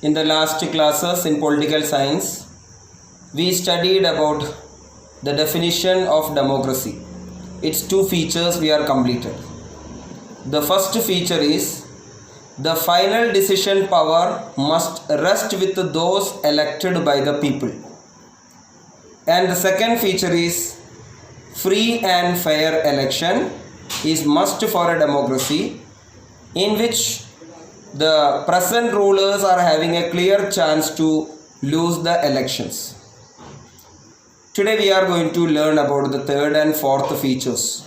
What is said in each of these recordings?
In the last classes in political science, we studied about the definition of democracy. Its two features we are completed. The first feature is the final decision power must rest with those elected by the people. And the second feature is free and fair election is must for a democracy in which the present rulers are having a clear chance to lose the elections. Today we are going to learn about the third and fourth features.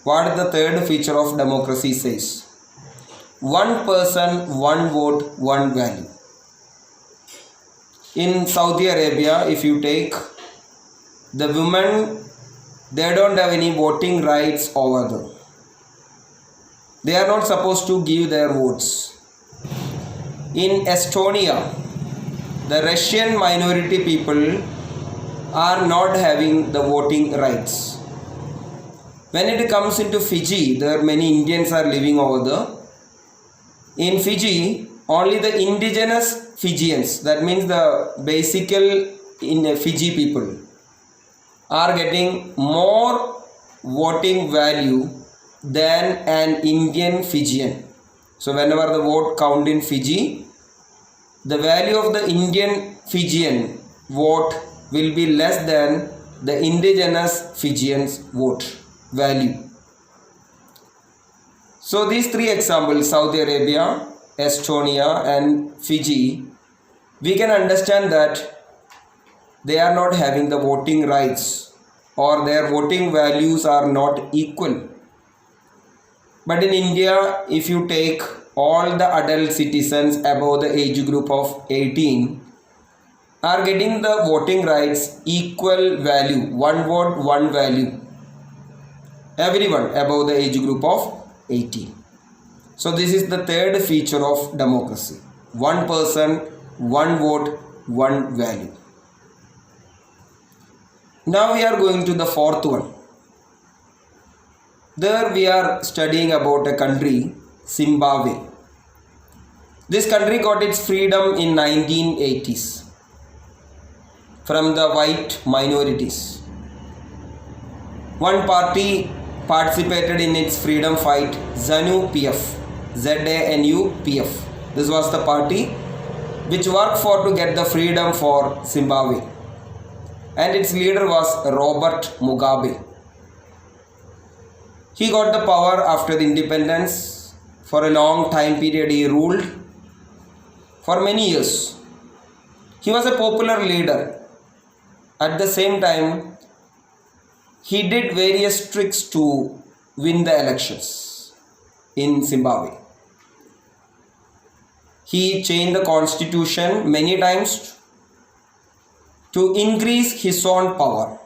What the third feature of democracy says? One person, one vote, one value. In Saudi Arabia, if you take the women, they don't have any voting rights over them. They are not supposed to give their votes. In Estonia, the Russian minority people are not having the voting rights. When it comes into Fiji, there are many Indians are living over there. In Fiji, only the indigenous Fijians, that means the basic in Fiji people, are getting more voting value than an Indian Fijian. So whenever the vote count in Fiji, the value of the Indian Fijian vote will be less than the indigenous Fijian's vote value. So these three examples, Saudi Arabia, Estonia and Fiji, we can understand that they are not having the voting rights or their voting values are not equal. But in India, if you take all the adult citizens above the age group of 18 are getting the voting rights equal value, one vote, one value. Everyone above the age group of 18. So this is the third feature of democracy. One person, one vote, one value. Now we are going to the fourth one. There we are studying about a country, Zimbabwe. This country got its freedom in 1980s from the white minorities. One party participated in its freedom fight, ZANU-PF, ZANU-PF. This was the party which worked for to get the freedom for Zimbabwe. And its leader was Robert Mugabe. He got the power after the independence. For a long time period he ruled for many years. He was a popular leader. At the same time, he did various tricks to win the elections in Zimbabwe. He changed the constitution many times to increase his own power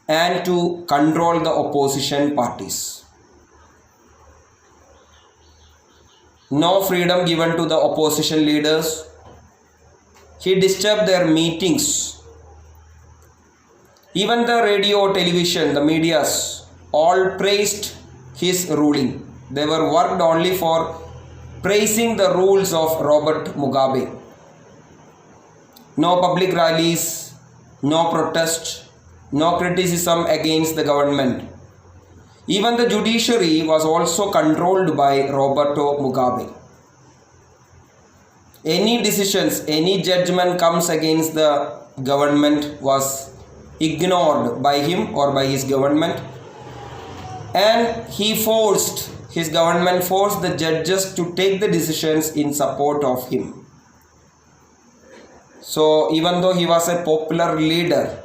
and to control the opposition parties. No freedom given to the opposition leaders. He disturbed their meetings. Even the radio, television, the medias all praised his ruling. They were worked only for praising the rules of Robert Mugabe. No public rallies, no protest, no criticism against the government. Even the judiciary was also controlled by Roberto Mugabe. Any decisions, any judgment comes against the government was ignored by him or by his government, and his government forced the judges to take the decisions in support of him. So even though he was a popular leader,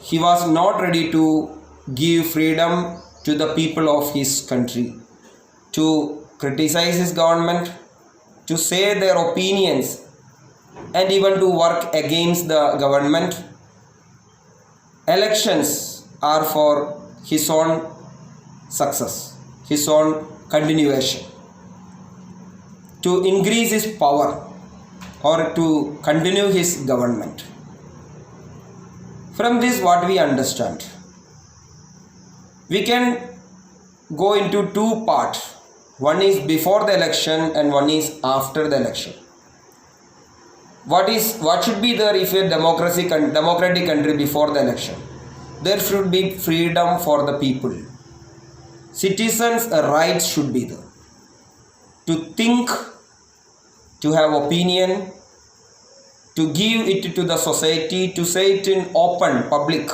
he was not ready to give freedom to the people of his country, to criticize his government, to say their opinions, and even to work against the government. Elections are for his own success, his own continuation, to increase his power or to continue his government. From this, what we understand? We can go into two parts. One is before the election and one is after the election. what should be there if a democratic country before the election? There should be freedom for the people. Citizens' rights should be there. To think, to have opinion, to give it to the society, to say it in open, public,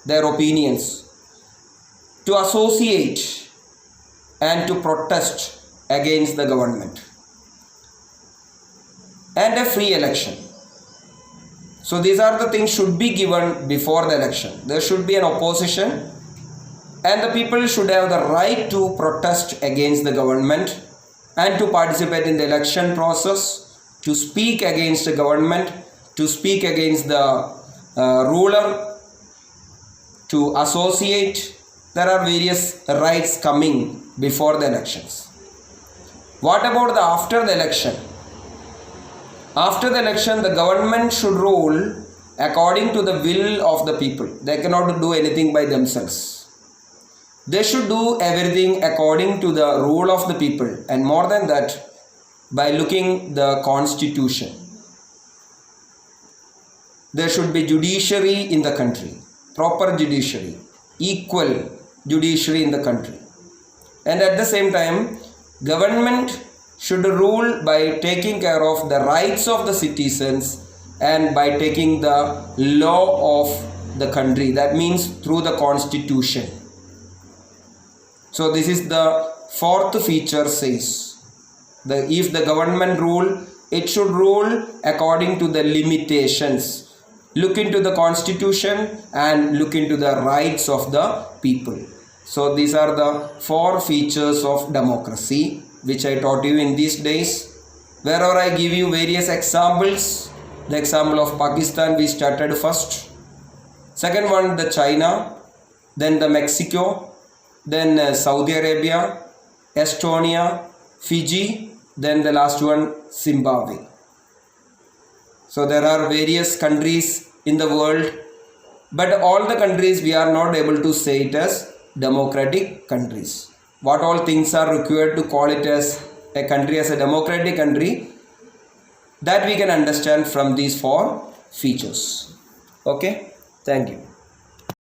their opinions, to associate and to protest against the government, and a free election. So these are the things should be given before the election. There should be an opposition, and the people should have the right to protest against the government and to participate in the election process, to speak against the government, to speak against the ruler, to associate. There are various rights coming before the elections. What about the after the election? After the election, the government should rule according to the will of the people. They cannot do anything by themselves. They should do everything according to the rule of the people, and more than that, by looking the constitution. There should be judiciary in the country, proper judiciary, equal judiciary in the country. And at the same time, government should rule by taking care of the rights of the citizens and by taking the law of the country. That means through the constitution. So this is the fourth feature says. If the government rule, it should rule according to the limitations. Look into the constitution and look into the rights of the people. So these are the four features of democracy which I taught you in these days. Wherever I give you various examples, the example of Pakistan we started first. Second one, the China, then the Mexico, then Saudi Arabia, Estonia, Fiji, then the last one, Zimbabwe. So there are various countries in the world, but all the countries we are not able to say it as democratic countries. What all things are required to call it as a country as a democratic country, that we can understand from these four features. Okay, thank you.